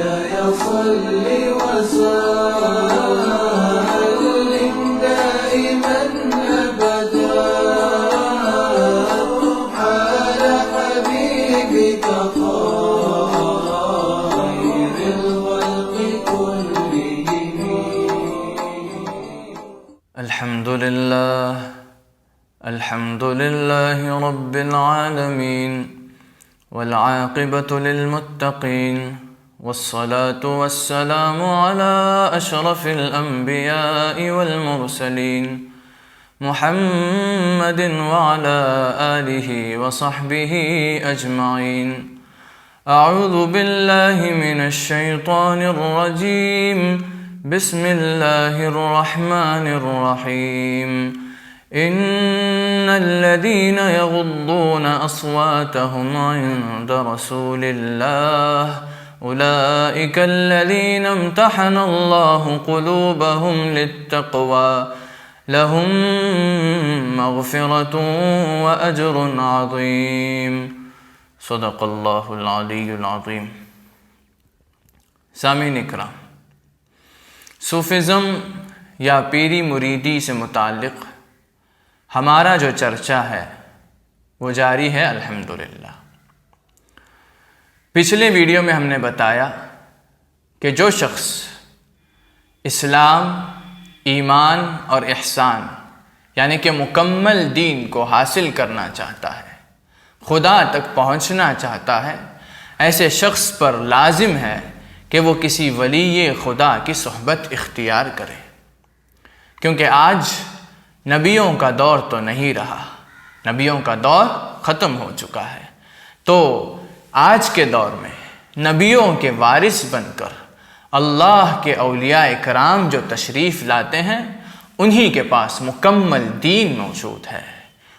مولاي صل وسلم دائما أبدا على حبيبك خير الخلق كلهم. الحمد لله رب العالمين، والعاقبة للمتقين، والصلاة والسلام على أشرف الأنبياء والمرسلين محمد وعلى آله وصحبه أجمعين. أعوذ بالله من الشيطان الرجيم. بسم الله الرحمن الرحيم. إن الذين يغضون أصواتهم عند رسول الله أولئك الذين امتحن الله قلوبهم للتقوى لهم مغفرة وأجر عظيم. صدق اللہ العلی العظیم. سامعین اکرام، صوفزم یا پیری مریدی سے متعلق ہمارا جو چرچا ہے وہ جاری ہے الحمدللہ. پچھلے ویڈیو میں ہم نے بتایا کہ جو شخص اسلام، ایمان اور احسان یعنی کہ مکمل دین کو حاصل کرنا چاہتا ہے، خدا تک پہنچنا چاہتا ہے، ایسے شخص پر لازم ہے کہ وہ کسی ولی خدا کی صحبت اختیار کرے، کیونکہ آج نبیوں کا دور تو نہیں رہا، نبیوں کا دور ختم ہو چکا ہے. تو آج کے دور میں نبیوں کے وارث بن کر اللہ کے اولیاء کرام جو تشریف لاتے ہیں انہی کے پاس مکمل دین موجود ہے،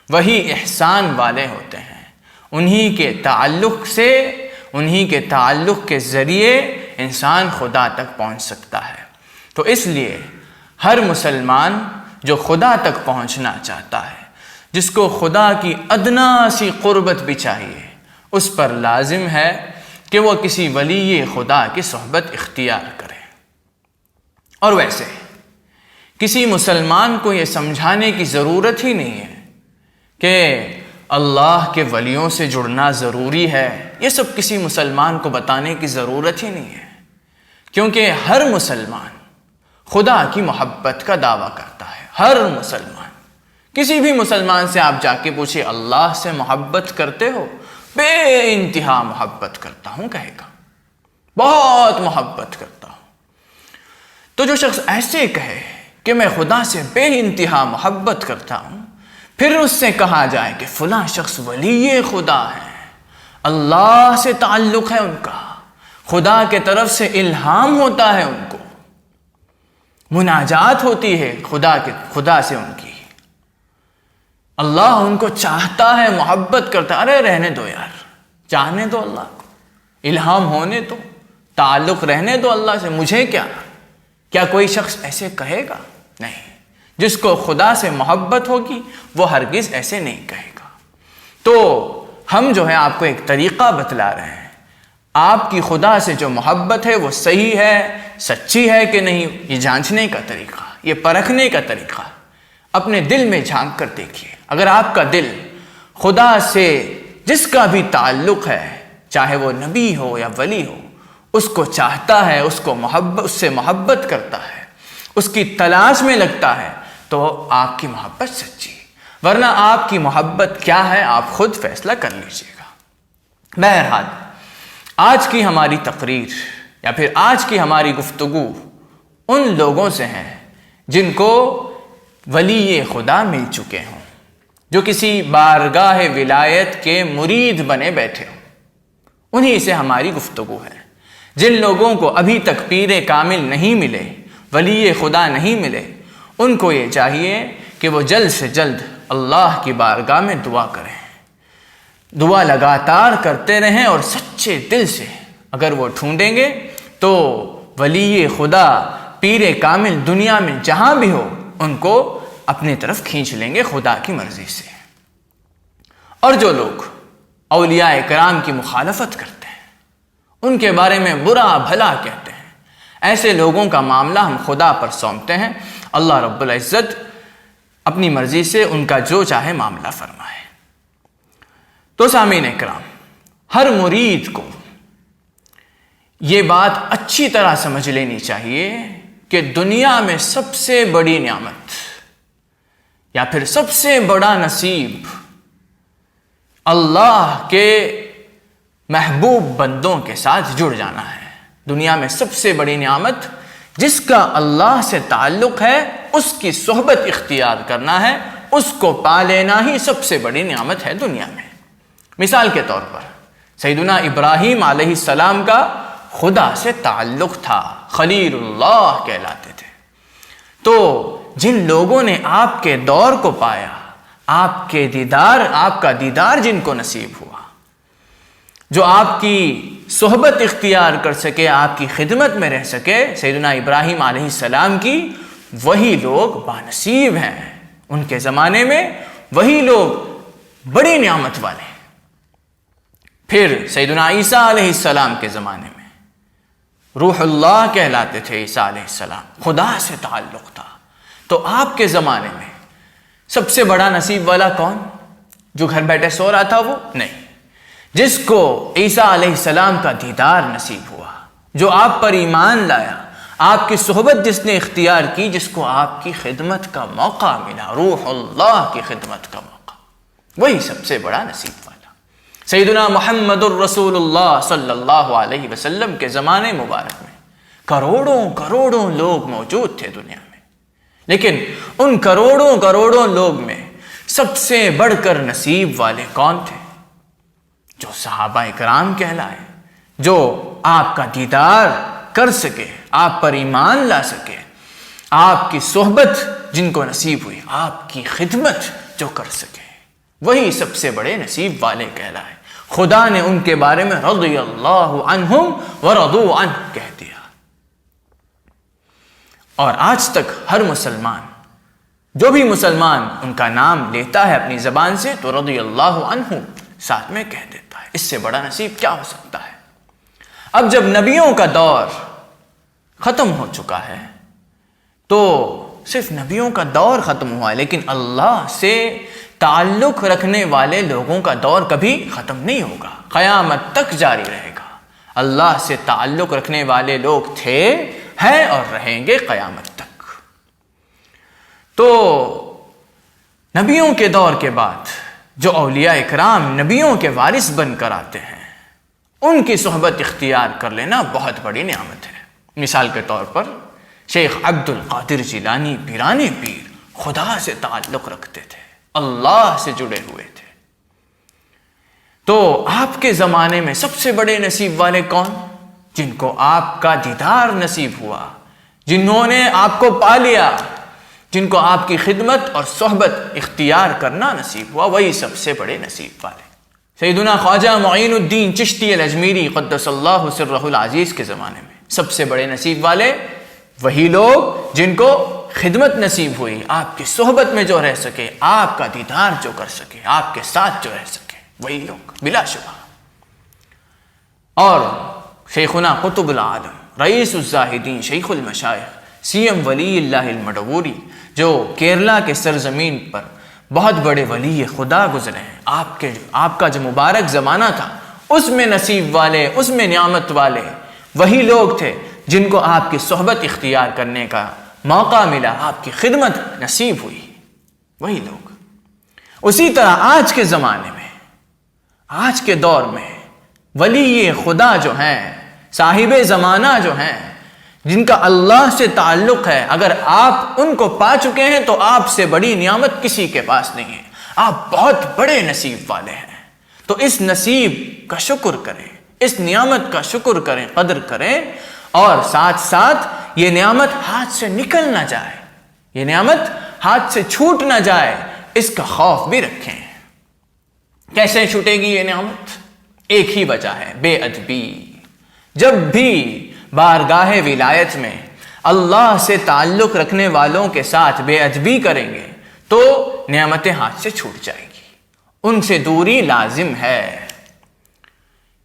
وہی احسان والے ہوتے ہیں، انہی کے تعلق کے ذریعے انسان خدا تک پہنچ سکتا ہے. تو اس لیے ہر مسلمان جو خدا تک پہنچنا چاہتا ہے، جس کو خدا کی ادنا سی قربت بھی چاہیے، اس پر لازم ہے کہ وہ کسی ولی خدا کی صحبت اختیار کرے. اور ویسے کسی مسلمان کو یہ سمجھانے کی ضرورت ہی نہیں ہے کہ اللہ کے ولیوں سے جڑنا ضروری ہے. یہ سب کسی مسلمان کو بتانے کی ضرورت ہی نہیں ہے، کیونکہ ہر مسلمان خدا کی محبت کا دعویٰ کرتا ہے. ہر مسلمان، کسی بھی مسلمان سے آپ جا کے پوچھیں اللہ سے محبت کرتے ہو؟ بے انتہا محبت کرتا ہوں کہے گا، بہت محبت کرتا ہوں. تو جو شخص ایسے کہے کہ میں خدا سے بے انتہا محبت کرتا ہوں، پھر اس سے کہا جائے کہ فلاں شخص ولی خدا ہے، اللہ سے تعلق ہے ان کا، خدا کے طرف سے الہام ہوتا ہے، ان کو مناجات ہوتی ہے خدا سے ان کی، اللہ ان کو چاہتا ہے، محبت کرتا ہے. ارے رہنے دو یار، چاہنے دو اللہ کو، الہام ہونے دو، تعلق رہنے دو اللہ سے. مجھے کیا کوئی شخص ایسے کہے گا؟ نہیں. جس کو خدا سے محبت ہوگی وہ ہرگز ایسے نہیں کہے گا. تو ہم جو ہے آپ کو ایک طریقہ بتلا رہے ہیں. آپ کی خدا سے جو محبت ہے وہ صحیح ہے، سچی ہے کہ نہیں، یہ جانچنے کا طریقہ، یہ پرکھنے کا طریقہ. اپنے دل میں جھانک کر دیکھیے. اگر آپ کا دل خدا سے جس کا بھی تعلق ہے، چاہے وہ نبی ہو یا ولی ہو، اس کو چاہتا ہے، اس سے محبت کرتا ہے، اس کی تلاش میں لگتا ہے، تو آپ کی محبت سچی. ورنہ آپ کی محبت کیا ہے آپ خود فیصلہ کر لیجئے گا. بہرحال آج کی ہماری تقریر یا پھر آج کی ہماری گفتگو ان لوگوں سے ہے جن کو ولی خدا مل چکے ہوں، جو کسی بارگاہ ولایت کے مرید بنے بیٹھے ہوں. انہی سے ہماری گفتگو ہے. جن لوگوں کو ابھی تک پیر کامل نہیں ملے، ولی خدا نہیں ملے، ان کو یہ چاہیے کہ وہ جلد سے جلد اللہ کی بارگاہ میں دعا کریں، دعا لگاتار کرتے رہیں، اور سچے دل سے اگر وہ ڈھونڈیں گے تو ولی خدا، پیر کامل دنیا میں جہاں بھی ہو ان کو اپنی طرف کھینچ لیں گے خدا کی مرضی سے. اور جو لوگ اولیاء کرام کی مخالفت کرتے ہیں، ان کے بارے میں برا بھلا کہتے ہیں، ایسے لوگوں کا معاملہ ہم خدا پر سونپتے ہیں، اللہ رب العزت اپنی مرضی سے ان کا جو چاہے معاملہ فرمائے۔ تو سامعین کرام، ہر مرید کو یہ بات اچھی طرح سمجھ لینی چاہیے کہ دنیا میں سب سے بڑی نعمت یا پھر سب سے بڑا نصیب اللہ کے محبوب بندوں کے ساتھ جڑ جانا ہے۔ دنیا میں سب سے بڑی نعمت جس کا اللہ سے تعلق ہے، اس کی صحبت اختیار کرنا ہے، اس کو پا لینا ہی سب سے بڑی نعمت ہے دنیا میں۔ مثال کے طور پر سیدنا ابراہیم علیہ السلام کا خدا سے تعلق تھا، خلیل اللہ کہلاتے تھے۔ تو جن لوگوں نے آپ کے دور کو پایا، آپ کا دیدار جن کو نصیب ہوا، جو آپ کی صحبت اختیار کر سکے، آپ کی خدمت میں رہ سکے، سیدنا ابراہیم علیہ السلام کی، وہی لوگ بانصیب ہیں۔ ان کے زمانے میں وہی لوگ بڑی نعمت والے۔ پھر سیدنا عیسیٰ علیہ السلام کے زمانے میں روح اللہ کہلاتے تھے عیسیٰ علیہ السلام، خدا سے تعلق تھا۔ تو آپ کے زمانے میں سب سے بڑا نصیب والا کون؟ جو گھر بیٹھے سو رہا تھا وہ نہیں، جس کو عیسیٰ علیہ السلام کا دیدار نصیب ہوا، جو آپ پر ایمان لایا، آپ کی صحبت جس نے اختیار کی، جس کو آپ کی خدمت کا موقع ملا، روح اللہ کی خدمت کا موقع، وہی سب سے بڑا نصیب والا۔ سیدنا محمد الرسول اللہ صلی اللہ علیہ وسلم کے زمانے مبارک میں کروڑوں لوگ موجود تھے دنیا میں، لیکن ان کروڑوں لوگ میں سب سے بڑھ کر نصیب والے کون تھے؟ جو صحابہ کرام کہلائے، جو آپ کا دیدار کر سکے، آپ پر ایمان لا سکے، آپ کی صحبت جن کو نصیب ہوئی، آپ کی خدمت جو کر سکے، وہی سب سے بڑے نصیب والے کہلائے۔ خدا نے ان کے بارے میں رضی اللہ عنہم ورضوا عنہ کہہ دیا۔ اور آج تک ہر مسلمان، جو بھی مسلمان ان کا نام لیتا ہے اپنی زبان سے، تو رضی اللہ عنہ ساتھ میں کہہ دیتا ہے۔ اس سے بڑا نصیب کیا ہو سکتا ہے؟ اب جب نبیوں کا دور ختم ہو چکا ہے، تو صرف نبیوں کا دور ختم ہوا ہے، لیکن اللہ سے تعلق رکھنے والے لوگوں کا دور کبھی ختم نہیں ہوگا، قیامت تک جاری رہے گا۔ اللہ سے تعلق رکھنے والے لوگ تھے، ہیں اور رہیں گے قیامت تک۔ تو نبیوں کے دور کے بعد جو اولیاء اکرام نبیوں کے وارث بن کر آتے ہیں، ان کی صحبت اختیار کر لینا بہت بڑی نعمت ہے۔ مثال کے طور پر شیخ عبد القادر جیلانی پیران پیر خدا سے تعلق رکھتے تھے، اللہ سے جڑے ہوئے تھے۔ تو آپ کے زمانے میں سب سے بڑے نصیب والے کون؟ جن کو آپ کا دیدار نصیب ہوا، جنہوں نے آپ کو پا لیا، جن کو آپ کی خدمت اور صحبت اختیار کرنا نصیب ہوا، وہی سب سے بڑے نصیب والے۔ سیدنا خواجہ معین الدین چشتی الاجمیری قدس اللہ سرہ العزیز کے زمانے میں سب سے بڑے نصیب والے وہی لوگ جن کو خدمت نصیب ہوئی، آپ کی صحبت میں جو رہ سکے، آپ کا دیدار جو کر سکے، آپ کے ساتھ جو رہ سکے، وہی لوگ بلا شبہ۔ اور شیخنا قطب العالم رئیس الزاہدین شیخ المشائخ سی ایم ولی اللہ المڈووری، جو کیرلا کے سرزمین پر بہت بڑے ولی خدا گزرے ہیں، آپ کا جو مبارک زمانہ تھا، اس میں نصیب والے، اس میں نعمت والے وہی لوگ تھے جن کو آپ کی صحبت اختیار کرنے کا موقع ملا، آپ کی خدمت نصیب ہوئی، وہی لوگ۔ اسی طرح آج کے زمانے میں، آج کے دور میں ولی خدا جو ہیں، صاحب زمانہ جو ہیں، جن کا اللہ سے تعلق ہے، اگر آپ ان کو پا چکے ہیں تو آپ سے بڑی نعمت کسی کے پاس نہیں ہے، آپ بہت بڑے نصیب والے ہیں۔ تو اس نصیب کا شکر کریں، اس نعمت کا شکر کریں، قدر کریں، اور ساتھ ساتھ یہ نعمت ہاتھ سے نکل نہ جائے، یہ نعمت ہاتھ سے چھوٹ نہ جائے، اس کا خوف بھی رکھیں۔ کیسے چھوٹے گی یہ نعمت؟ ایک ہی وجہ ہے، بے ادبی۔ جب بھی بارگاہ ولایت میں اللہ سے تعلق رکھنے والوں کے ساتھ بے ادبی کریں گے تو نعمتیں ہاتھ سے چھوٹ جائے گی، ان سے دوری لازم ہے۔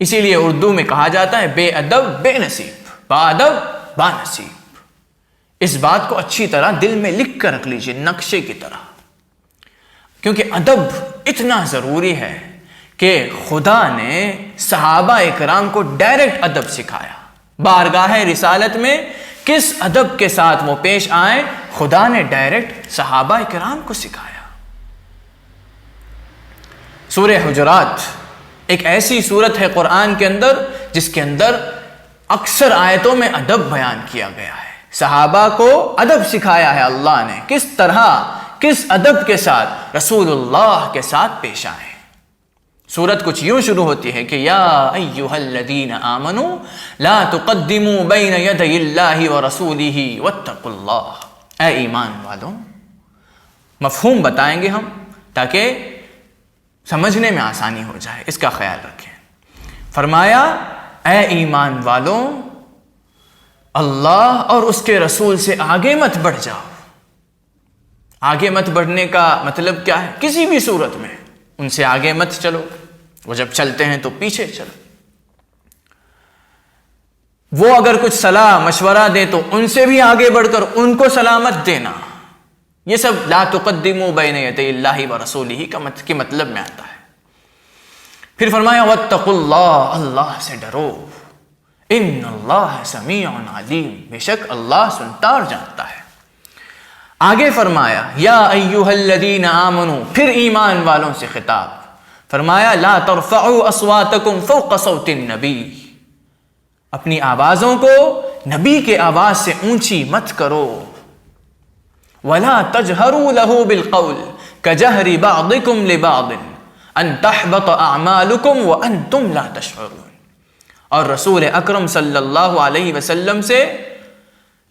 اسی لیے اردو میں کہا جاتا ہے بے ادب بے نصیب، با ادب با نصیب۔ اس بات کو اچھی طرح دل میں لکھ کر رکھ لیجئے نقشے کی طرح، کیونکہ ادب اتنا ضروری ہے کہ خدا نے صحابہ اکرام کو ڈائریکٹ ادب سکھایا۔ بارگاہ رسالت میں کس ادب کے ساتھ وہ پیش آئیں، خدا نے ڈائریکٹ صحابہ اکرام کو سکھایا۔ سورہ حجرات ایک ایسی سورت ہے قرآن کے اندر جس کے اندر اکثر آیتوں میں ادب بیان کیا گیا ہے۔ صحابہ کو ادب سکھایا ہے اللہ نے، کس طرح کس ادب کے ساتھ رسول اللہ کے ساتھ پیش آئے۔ سورت کچھ یوں شروع ہوتی ہے کہ یا ایھا الذین آمنوا لا تقدموا بین یدی اللہ ورسولہ واتقوا اللہ۔ اے ایمان والوں، مفہوم بتائیں گے ہم تاکہ سمجھنے میں آسانی ہو جائے، اس کا خیال رکھیں۔ فرمایا اے ایمان والوں، اللہ اور اس کے رسول سے آگے مت بڑھ جاؤ۔ آگے مت بڑھنے کا مطلب کیا ہے؟ کسی بھی صورت میں ان سے آگے مت چلو، وہ جب چلتے ہیں تو پیچھے چلو۔ وہ اگر کچھ صلاح مشورہ دے تو ان سے بھی آگے بڑھ کر ان کو سلامت دینا۔ یہ سب لا تقدموا بین یدی اللہ ورسولہ کے مطلب میں آتا ہے۔ پھر فرمایا واتقوا اللہ، اللہ سے ڈرو، ان اللہ سمیع علیم، بے شک اللہ سنتا اور جانتا ہے۔ آگے فرمایا یا ایھا الذین آمنوا، پھر ایمان والوں سے خطاب، فرمایا لا ترفعوا اصواتکم فوق صوت النبی، اپنی آوازوں کو نبی کے آواز سے اونچی مت کرو۔ ولا تجہروا له بالقول کجہر بعضکم لبعض ان تحبط اعمالکم وانتم لا تشعرون، اور رسول اکرم صلی اللہ علیہ وسلم سے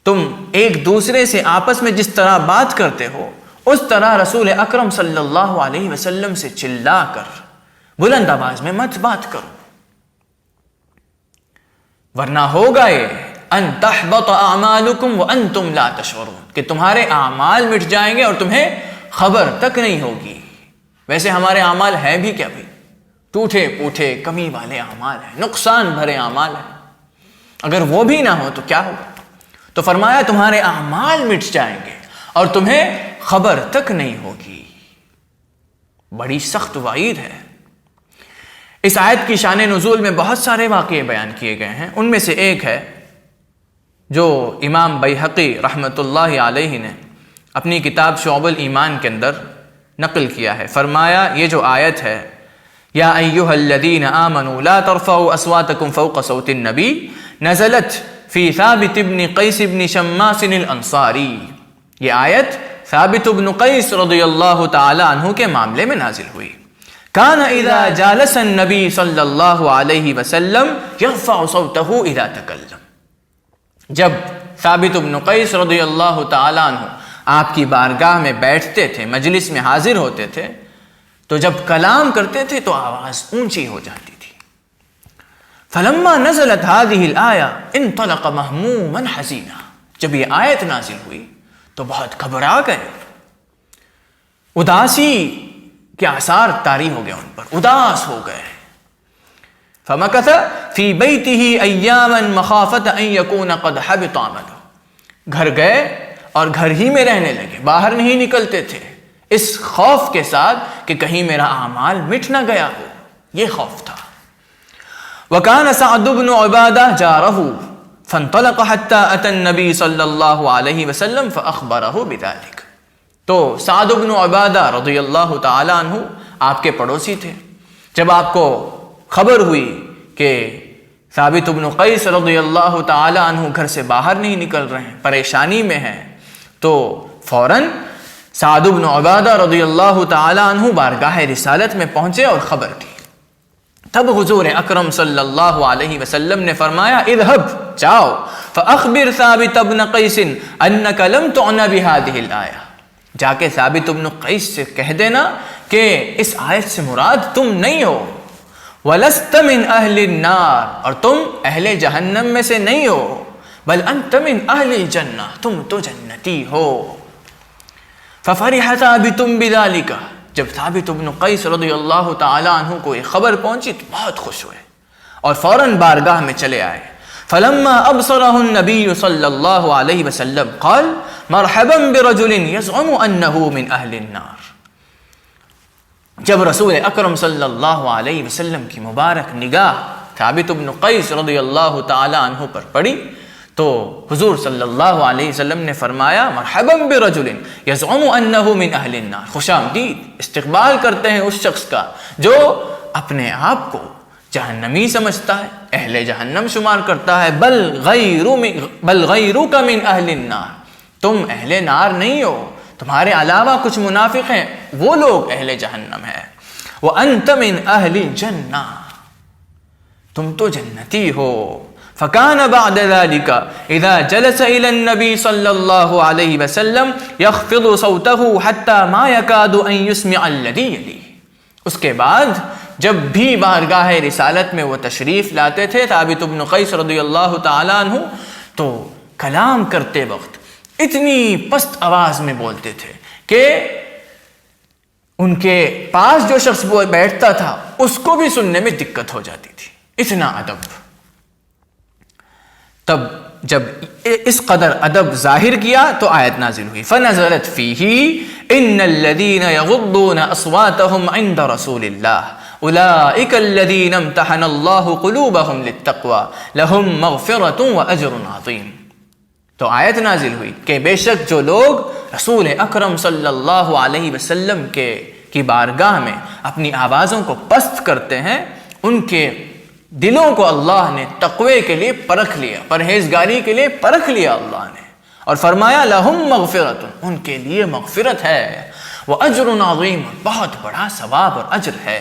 تم ایک دوسرے سے آپس میں جس طرح بات کرتے ہو اس طرح رسول اکرم صلی اللہ علیہ وسلم سے چلا کر بلند آواز میں مت بات کرو، ورنہ ہوگا یہ ان تحبط اعمالکم وانتم لا تشعرون، کہ تمہارے اعمال مٹ جائیں گے اور تمہیں خبر تک نہیں ہوگی۔ ویسے ہمارے اعمال ہیں بھی کیا بھی؟ ٹوٹے پوٹے کمی والے اعمال ہیں، نقصان بھرے اعمال ہیں۔ اگر وہ بھی نہ ہو تو کیا ہوگا؟ تو فرمایا تمہارے اعمال مٹ جائیں گے اور تمہیں خبر تک نہیں ہوگی۔ بڑی سخت وعید ہے۔ اس آیت کی شان نزول میں بہت سارے واقعے بیان کیے گئے ہیں، ان میں سے ایک ہے جو امام بیہقی رحمۃ اللہ علیہ نے اپنی کتاب شعب الایمان کے اندر نقل کیا ہے۔ فرمایا یہ جو آیت ہے یا ایھا الذین آمنوا لا ترفعوا اصواتکم فوق صوت النبی، نزلت فی ثابت بن قیس بن شماس الانصاری، یہ آیت ثابت بن قیس رضی اللہ تعالی عنہ کے معاملے میں نازل ہوئی۔ کان اذا جالس النبی صلی اللہ علیہ وسلم یرفع صوتہ اذا تکلم، جب ثابت بن قیس رضی اللہ تعالی عنہ آپ کی بارگاہ میں بیٹھتے تھے، مجلس میں حاضر ہوتے تھے، تو جب کلام کرتے تھے تو آواز اونچی ہو جاتی تھی۔ فلما نزلت هذه الآیہ انطلق مہموما حزینا، جب یہ آیت نازل ہوئی تو بہت گھبرا گئے، اداسی کے آثار طاری ہو گئے، ان پر اداس ہو گئے۔ فمکث فی بیتہ ایاما مخافۃ ان یکون قد حبط عملہ، گھر گئے اور گھر ہی میں رہنے لگے، باہر نہیں نکلتے تھے، اس خوف کے ساتھ کہ کہیں میرا اعمال مٹ نہ گیا ہو، یہ خوف تھا۔ وکان سعد بن عبادہ جارہ فانطلق حتی اتی النبی صلی اللہ علیہ وسلم فاخبرہ بذلک، تو سعد بن عبادہ رضی اللہ تعالی عنہ آپ کے پڑوسی تھے۔ جب آپ کو خبر ہوئی کہ ثابت بن قیس رضی اللہ تعالی عنہ گھر سے باہر نہیں نکل رہے ہیں، پریشانی میں ہیں، تو فوراً سعد بن عبادہ رضی اللہ تعالی عنہ بارگاہ رسالت میں پہنچے اور خبر دی۔ تب حضور اکرم صلی اللہ علیہ وسلم نے فرمایا اذهب، جاؤ، فاخبر ثابت بن قیس انک لم تعنى بهذه الآیہ، جا کے ثابت بن قیس سے کہہ دینا کہ اس آیت سے مراد تم نہیں ہو، وَلَسْتَ مِنْ أَهْلِ النَّارِ، اور تم اہل جہنم میں سے نہیں ہو، بل انت من اہل الجنہ، تم تو جنتی ہو۔ فَفَرِحَ ثَابِتٌ بِذَلِكَ، جب ثابت بن قیس رضی اللہ تعالی عنہ کو یہ خبر پہنچی تو بہت خوش ہوئے، اور فوراً بارگاہ میں چلے آئے. فلما ابصره النبي صلی اللہ علیہ وسلم قال مرحبا برجل يزعم انه من اہل النار. جب رسول اکرم صلی اللہ علیہ وسلم کی مبارک نگاہ ثابت بن قیس رضی اللہ تعالی عنہ پر پڑی تو حضور صلی اللہ علیہ وسلم نے فرمایا مرحبا برجل یزعم انه من اہل النار، خوش آمدید، استقبال کرتے ہیں اس شخص کا جو اپنے آپ کو جہنمی سمجھتا ہے، اہل جہنم شمار کرتا ہے. بل غیرک من اہل النار، تم اہل نار نہیں ہو، تمہارے علاوہ کچھ منافق ہیں، وہ لوگ اہل جہنم ہیں. وانت من اہل الجنہ، تم تو جنتی ہو. فکان بعد ذلك اذا جلس الى النبي صلی اللہ علیہ وسلم يخفض صوته حتى ما يكاد ان يسمع الذي يليه. اس کے بعد جب بھی بارگاہ رسالت میں وہ تشریف لاتے تھے ثابت بن قیس رضی اللہ تعالیٰ عنہ، تو کلام کرتے وقت اتنی پست آواز میں بولتے تھے کہ ان کے پاس جو شخص بیٹھتا تھا اس کو بھی سننے میں دقت ہو جاتی تھی، اتنا ادب. تب جب اس قدر ادب ظاہر کیا تو آیت نازل ہوئی فنزلت فیہ ان الذین یغضون اصواتهم عند رسول اللہ اولئک الذین امتحن اللہ قلوبهم للتقوی لهم مغفرۃ واجر عظیم. تو آیت نازل ہوئی کہ بے شک جو لوگ رسول اکرم صلی اللہ علیہ وسلم کی بارگاہ میں اپنی آوازوں کو پست کرتے ہیں ان کے دلوں کو اللہ نے تقوی کے لیے پرکھ لیا، پرہیزگاری کے لیے پرکھ لیا اللہ نے، اور فرمایا لہم مغفرۃ، ان کے لیے مغفرت ہے، واجر عظیم، بہت بڑا ثواب اور اجر ہے.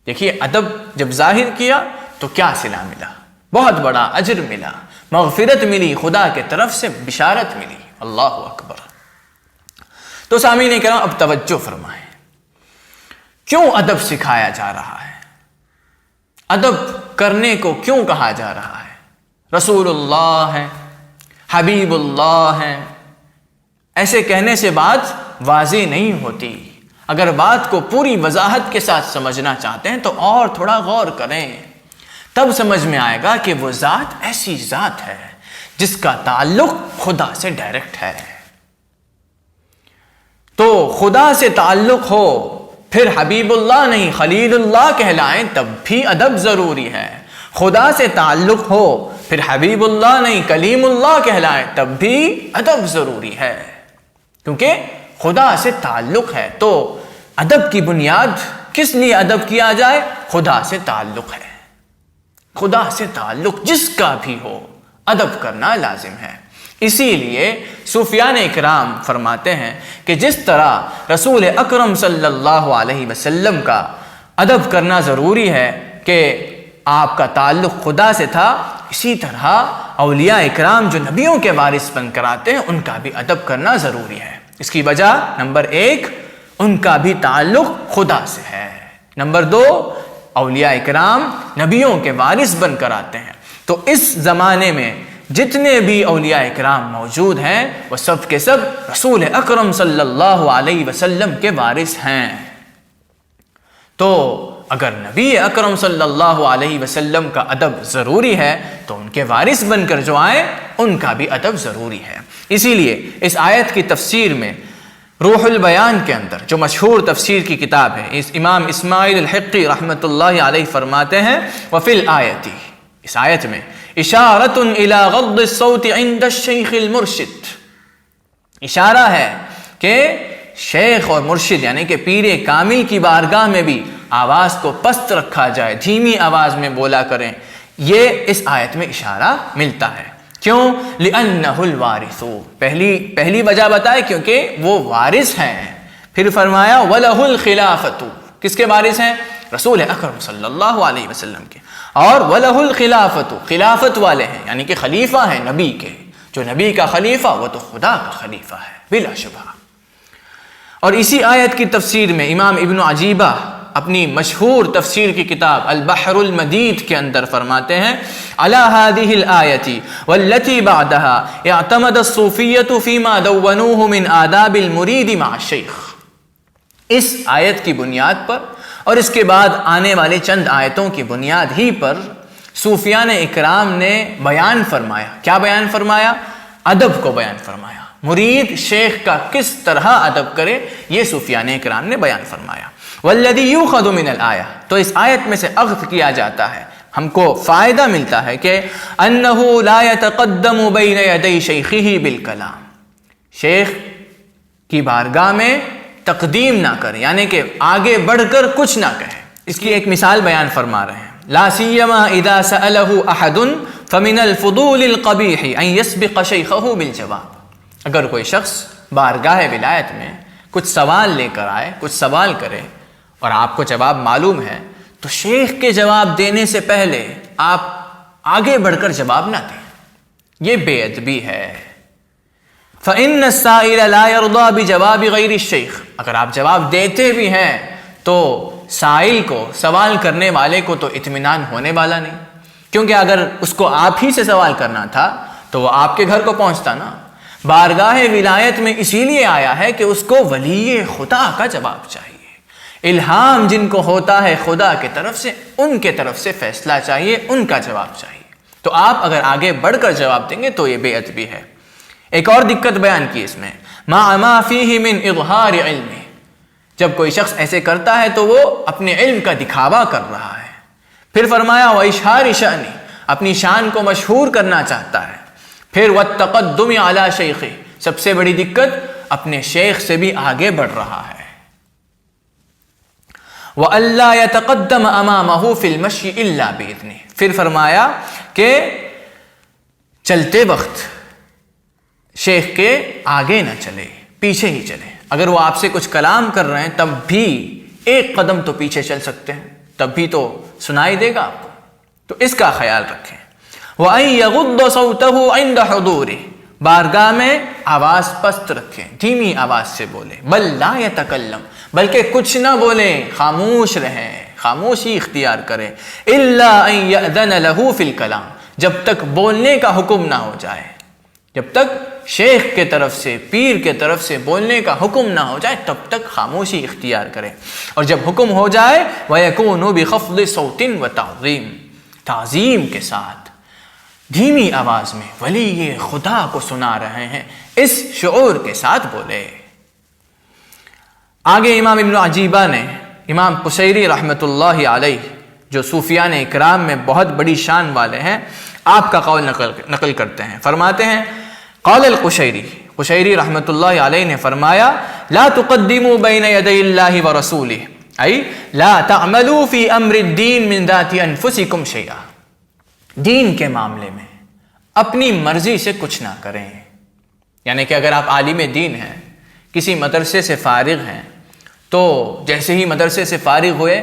دیکھیے ادب جب ظاہر کیا تو کیا صلہ ملا، بہت بڑا اجر ملا، مغفرت ملی، خدا کے طرف سے بشارت ملی. اللہ اکبر. تو سامعین کرام اب توجہ فرمائیں، کیوں ادب سکھایا جا رہا ہے، ادب کرنے کو کیوں کہا جا رہا ہے؟ رسول اللہ ہیں، حبیب اللہ ہیں، ایسے کہنے سے بات واضح نہیں ہوتی. اگر بات کو پوری وضاحت کے ساتھ سمجھنا چاہتے ہیں تو اور تھوڑا غور کریں، تب سمجھ میں آئے گا کہ وہ ذات ایسی ذات ہے جس کا تعلق خدا سے ڈائریکٹ ہے. تو خدا سے تعلق ہو پھر حبیب اللہ نہیں خلیل اللہ کہلائیں تب بھی ادب ضروری ہے. خدا سے تعلق ہو پھر حبیب اللہ نہیں کلیم اللہ کہلائیں تب بھی ادب ضروری ہے، کیونکہ خدا سے تعلق ہے. تو ادب کی بنیاد کس لیے ادب کیا جائے؟ خدا سے تعلق ہے. خدا سے تعلق جس کا بھی ہو ادب کرنا لازم ہے. اسی لیے صوفیان اکرام فرماتے ہیں کہ جس طرح رسول اکرم صلی اللہ علیہ وسلم کا ادب کرنا ضروری ہے کہ آپ کا تعلق خدا سے تھا، اسی طرح اولیاء اکرام جو نبیوں کے وارث بن کر آتے ہیں ان کا بھی ادب کرنا ضروری ہے. اس کی وجہ نمبر 1 ان کا بھی تعلق خدا سے ہے، نمبر 2 اولیاء اکرام نبیوں کے وارث بن کر آتے ہیں. تو اس زمانے میں جتنے بھی اولیاء اکرام موجود ہیں وہ سب کے سب رسول اکرم صلی اللہ علیہ وسلم کے وارث ہیں. تو اگر نبی اکرم صلی اللہ علیہ وسلم کا ادب ضروری ہے تو ان کے وارث بن کر جو آئیں ان کا بھی ادب ضروری ہے. اسی لیے اس آیت کی تفسیر میں روح البیان کے اندر جو مشہور تفسیر کی کتاب ہے، اس امام اسماعیل الحقی رحمۃ اللہ علیہ فرماتے ہیں وفی الآیت، اس آیت میں اشارۃ الی غض الصوت عند الشیخ المرشد، اشارہ ہے کہ شیخ اور مرشد یعنی کہ پیر کامل کی بارگاہ میں بھی آواز کو پست رکھا جائے، دھیمی آواز میں بولا کریں. یہ اس آیت میں اشارہ ملتا ہے. کیوں؟ لأنہ الوارث، پہلی وجہ بتائے کیونکہ وہ وارث ہیں. پھر فرمایا وَلَهُ الْخِلَافَةُ، کس کے وارث ہیں؟ رسول اکرم صلی اللہ علیہ وسلم کے. اور وَلَهُ الْخِلَافَةُ، خلافت والے ہیں یعنی کہ خلیفہ ہیں نبی کے. جو نبی کا خلیفہ وہ تو خدا کا خلیفہ ہے بلا شبہ. اور اسی آیت کی تفسیر میں امام ابن عجیبہ اپنی مشہور تفسیر کی کتاب البحر المدید کے اندر فرماتے ہیں علی هذه الآیة والتي بعدها اعتمد الصوفیة فيما دونوه من آداب المرید مع الشیخ. اس آیت کی بنیاد پر اور اس کے بعد آنے والے چند آیتوں کی بنیاد ہی پر صوفیان اکرام نے بیان فرمایا. کیا بیان فرمایا؟ ادب کو بیان فرمایا. مرید شیخ کا کس طرح ادب کرے یہ صوفیان اکرام نے بیان فرمایا. والذی یؤخذ من الآیہ، تو اس آیت میں سے اخذ کیا جاتا ہے، ہم کو فائدہ ملتا ہے کہ انہ لا یتقدم بین یدی شیخہ بالکلام، شیخ کی بارگاہ میں تقدیم نہ کرے، یعنی کہ آگے بڑھ کر کچھ نہ کہے. اس کی ایک مثال بیان فرما رہے ہیں. لا سیما اذا سألہ احد فمن الفضول القبیح ان یسبق شیخہ بالجواب. اگر کوئی شخص بارگاہ ولایت میں کچھ سوال لے کر آئے، کچھ سوال کرے اور آپ کو جواب معلوم ہے، تو شیخ کے جواب دینے سے پہلے آپ آگے بڑھ کر جواب نہ دیں، یہ بے ادبی ہے. فإن السائل لا يرضى بجواب غیر الشیخ، اگر آپ جواب دیتے بھی ہیں تو سائل کو، سوال کرنے والے کو تو اطمینان ہونے والا نہیں، کیونکہ اگر اس کو آپ ہی سے سوال کرنا تھا تو وہ آپ کے گھر کو پہنچتا نا. بارگاہ ولایت میں اسی لیے آیا ہے کہ اس کو ولی خدا کا جواب چاہیے. الہام جن کو ہوتا ہے خدا کی طرف سے، ان کے طرف سے فیصلہ چاہیے، ان کا جواب چاہیے. تو آپ اگر آگے بڑھ کر جواب دیں گے تو یہ بے ادبی ہے. ایک اور دقت بیان کی اس میں، ما فیہ من اظہار علم، جب کوئی شخص ایسے کرتا ہے تو وہ اپنے علم کا دکھاوا کر رہا ہے. پھر فرمایا واشہار شأن، اپنی شان کو مشہور کرنا چاہتا ہے. پھر والتقدم علی شیخ، سب سے بڑی دقت اپنے شیخ سے بھی آگے بڑھ رہا ہے. وَأَلَّا يَتَقَدَّمَ أَمَامَهُ فِي الْمَشْيِ إِلَّا بِإِذْنِهِ، پھر فرمایا کہ چلتے وقت شیخ کے آگے نہ چلے، پیچھے ہی چلے. اگر وہ آپ سے کچھ کلام کر رہے ہیں تب بھی ایک قدم تو پیچھے چل سکتے ہیں، تب بھی تو سنائی دے گا آپ کو. تو اس کا خیال رکھیں. وَأَن يَغُضَّ صَوْتَهُ عِنْدَ حُضُورِهِ، بارگاہ میں آواز پست رکھیں، دھیمی آواز سے بولیں. بل لا يتکلم، بلکہ کچھ نہ بولیں، خاموش رہیں، خاموشی اختیار کریں. الا ان یأذن له فی الکلام، جب تک بولنے کا حکم نہ ہو جائے، جب تک شیخ کے طرف سے، پیر کے طرف سے بولنے کا حکم نہ ہو جائے تب تک خاموشی اختیار کریں. اور جب حکم ہو جائے وَيَكُونُ بِخَفْضِ صَوْتٍ وَتَعْظِيمٍ، تعظیم کے ساتھ دھیمی آواز میں ولی خدا کو سنا رہے ہیں، اس شعور کے ساتھ بولے. آگے امام ابن عجیبہ نے، امام قشیری رحمۃ اللہ علیہ جو صوفیان اکرام میں بہت بڑی شان والے ہیں، آپ کا قول نقل کرتے ہیں. فرماتے ہیں قال القشیری، قشیری رحمۃ اللہ علیہ نے فرمایا لا تقدموا بین یدی اللہ ورسولہ، ای لا تعملوا فی امر الدین من ذات انفسکم شیئا، دین کے معاملے میں اپنی مرضی سے کچھ نہ کریں. یعنی کہ اگر آپ عالم دین ہیں، کسی مدرسے سے فارغ ہیں، تو جیسے ہی مدرسے سے فارغ ہوئے